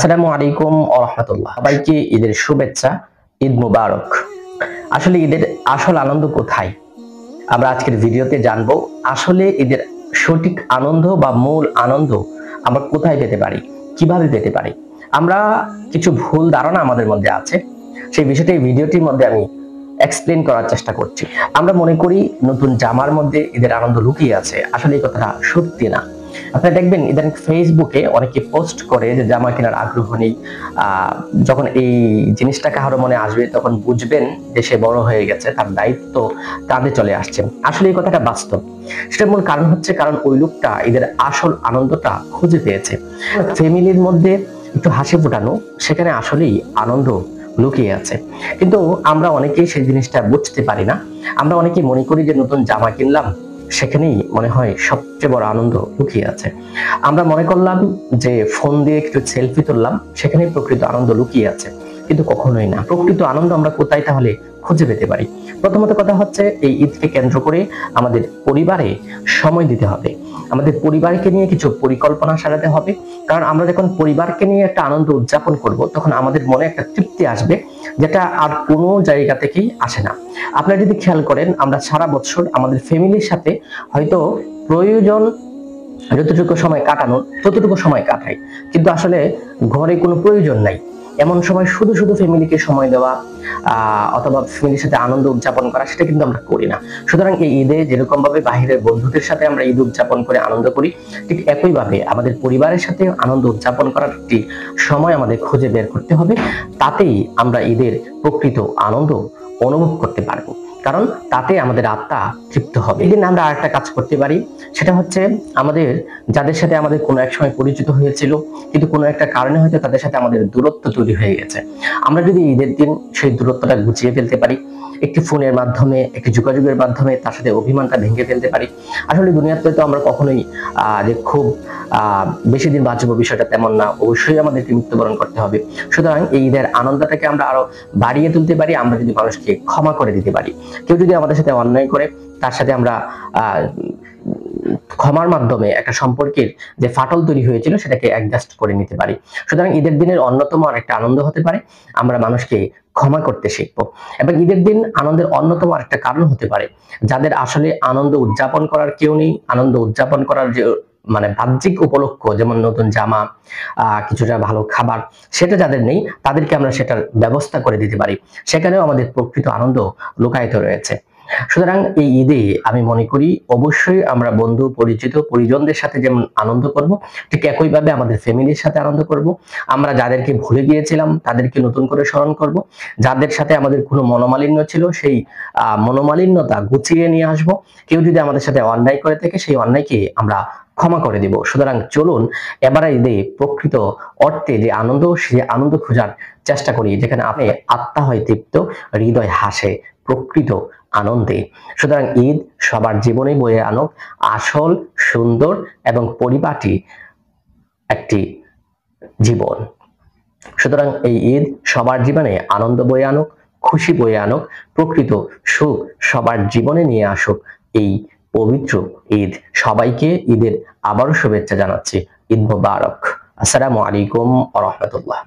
আসসালামু আলাইকুম ওয়া রাহমাতুল্লাহ। সবাইকে ঈদের শুভেচ্ছা, ঈদ মুবারক। আসলে ঈদের আসল আনন্দ কোথায়? আমরা আজকের ভিডিওতে জানবো আসলে ঈদের সঠিক আনন্দ বা মূল আনন্দ আমরা কোথায় পেতে পারি, কিভাবে পেতে পারি। আমরা কিছু ভুল ধারণা আমাদের মধ্যে আছে, সেই বিষয়টি এই ভিডিওটির মধ্যে আমি এক্সপ্লেইন করার চেষ্টা করছি। আমরা মনে করি নতুন জামার মধ্যে ঈদের আনন্দ লুকিয়ে আছে, আসলে এই কথাটা সত্যি না। আপনারা দেখবেন ইদানিং ফেসবুকে অনেকে পোস্ট করে যে জামা কেনার আগ্রহ নেই। যখন এই জিনিসটা কারো মনে আসবে তখন বুঝবেন যে সে বড় হয়ে গেছে, তার দায়িত্ব কাঁধে চলে আসছে। আসলে এই কথাটা বাস্তব। সেটার মূল কারণ হচ্ছে কারণ ওই লোকটা ঈদের আসল আনন্দটা খুঁজে পেয়েছে। ফ্যামিলির মধ্যে একটু হাসি ফোটানো, সেখানে আসলেই আনন্দ লুকিয়ে আছে। কিন্তু আমরা অনেকেই সেই জিনিসটা বুঝতে পারি না। আমরা অনেকেই মনে করি যে নতুন জামা কিনলাম, সেখানেই মনে হয় সবচেয়ে বড় আনন্দ লুকিয়ে আছে। আমরা মনে করলাম যে ফোন দিয়ে একটু সেলফি তুললাম, সেখানেই প্রকৃত আনন্দ লুকিয়ে আছে, কিন্তু কখনোই না। প্রকৃত আনন্দ আমরা কোথায় তাহলে খুঁজে পেতে পারি? প্রথমত কথা হচ্ছে এই ঈদকে কেন্দ্র করে আমাদের পরিবারে সময় দিতে হবে। আমাদের পরিবারকে নিয়ে কিছু পরিকল্পনা সাজাতে হবে। কারণ আমরা যখন পরিবারকে নিয়ে একটা আনন্দ উদযাপন করব, তখন আমাদের মনে একটা তৃপ্তি আসবে, যেটা আর কোনো জায়গা থেকেই আসে না। আপনারা যদি খেয়াল করেন, আমরা সারা বছর আমাদের ফ্যামিলির সাথে হয়তো প্রয়োজন যতটুকু সময় কাটানো ততটুকু সময় কাটাই, কিন্তু আসলে ঘরে কোনো প্রয়োজন নাই। এমন সময় শুধু শুধু ফ্যামিলিকে সময় দেওয়া অথবা ফ্যামিলির সাথে আনন্দ উদযাপন করা, সেটা কিন্তু আমরা করি না। সুতরাং এই ঈদে যেরকম ভাবে বাহিরের বন্ধুদের সাথে আমরা ঈদ উদযাপন করে আনন্দ করি, ঠিক একই ভাবে আমাদের পরিবারের সাথে আনন্দ উদযাপন করার একটি সময় আমাদের খুঁজে বের করতে হবে। তাতেই আমরা ঈদের প্রকৃত আনন্দ অনুভব করতে পারবো, কারণ তাতে আমাদের আত্মা তৃপ্ত হবে। এদিন আমরা আরেকটা কাজ করতে পারি, সেটা হচ্ছে আমাদের যাদের সাথে আমাদের কোনো এক সময় পরিচিত হয়েছিল, কিন্তু কোনো একটা কারণে হয়তো তাদের সাথে আমাদের দূরত্ব তৈরি হয়ে গেছে, আমরা যদি ঈদের দিন সেই দূরত্বটা গুছিয়ে ফেলতে পারি, একটি ফোনের মাধ্যমে, একটি যোগাযোগের মাধ্যমে তার সাথে অভিমানটা ভেঙে ফেলতে পারি। আসলে দুনিয়াতে তো আমরা কখনোই যে খুব বেশি দিন বাঁচবো বিষয়টা তেমন না, অবশ্যই আমাদেরকে মৃত্যুবরণ করতে হবে। সুতরাং এই ঈদের আনন্দটাকে আমরা আরো বাড়িয়ে তুলতে পারি আমরা যদি মানুষকে ক্ষমা করে দিতে পারি। কেউ যদি আমাদের সাথে অন্যায় করে, তার সাথে আমরা ক্ষমার মাধ্যমে একটা সম্পর্কের যে ফাটল তৈরি হয়েছিল সেটাকে অ্যাডজাস্ট করে নিতে পারি। সুতরাং ঈদের দিনের অন্যতম আরেকটা আনন্দ হতে পারে আমরা মানুষকে ক্ষমা করতে শিখবো। এবং ঈদের দিন আনন্দের অন্যতম আরেকটা কারণ হতে পারে, যাদের আসলে আনন্দ উদযাপন করার কেউ নেই, আনন্দ উদযাপন করার যে মানে বাহ্যিক উপলক্ষ যেমন নতুন জামা, কিছুটা ভালো খাবার, সেটা যাদের নেই তাদেরকে আমরা সেটার ব্যবস্থা করে দিতে পারি। সেখানেও আমাদের প্রকৃত আনন্দ লুকায়িত রয়েছে। সুতরাং এই ঈদে আমি মনে করি অবশ্যই আমরা বন্ধু পরিচিত পরিজনদের সাথে যেমন আনন্দ করব, ঠিক একইভাবে আমাদের ফ্যামিলির সাথে আনন্দ করব। আমরা যাদেরকে ভুলে গিয়েছিলাম তাদেরকে নতুন করে স্মরণ করব। যাদের সাথে আমাদের কোনো মনোমালিন্য ছিল, সেই মনোমালিন্যতা গুছিয়ে নিয়ে আসব। কেউ যদি আমাদের সাথে অন্যায় করে থাকে, সেই অন্যায়কে আমরা ক্ষমা করে দিব। সুতরাং চলুন এবারে ঈদে প্রকৃত অর্থে যে আনন্দ, সেই আনন্দ খোঁজার চেষ্টা করি, যেখানে আপনি আত্মা হয় তৃপ্ত, হৃদয় হাসে প্রকৃত আনন্দে। সুতরাং ঈদ সবার জীবনে বয়ে আনুক আসল, সুন্দর এবং পরিপাটি একটি জীবন। সুতরাং এই ঈদ সবার জীবনে আনন্দ বয়ে আনুক, খুশি বয়ে আনুক, প্রকৃত সুখ সবার জীবনে নিয়ে আসুক এই পবিত্র ঈদ। সবাইকে ঈদের আবারও শুভেচ্ছা জানাচ্ছি। ঈদ মুবারক। আসসালামু আলাইকুম ওয়া রাহমাতুল্লাহ।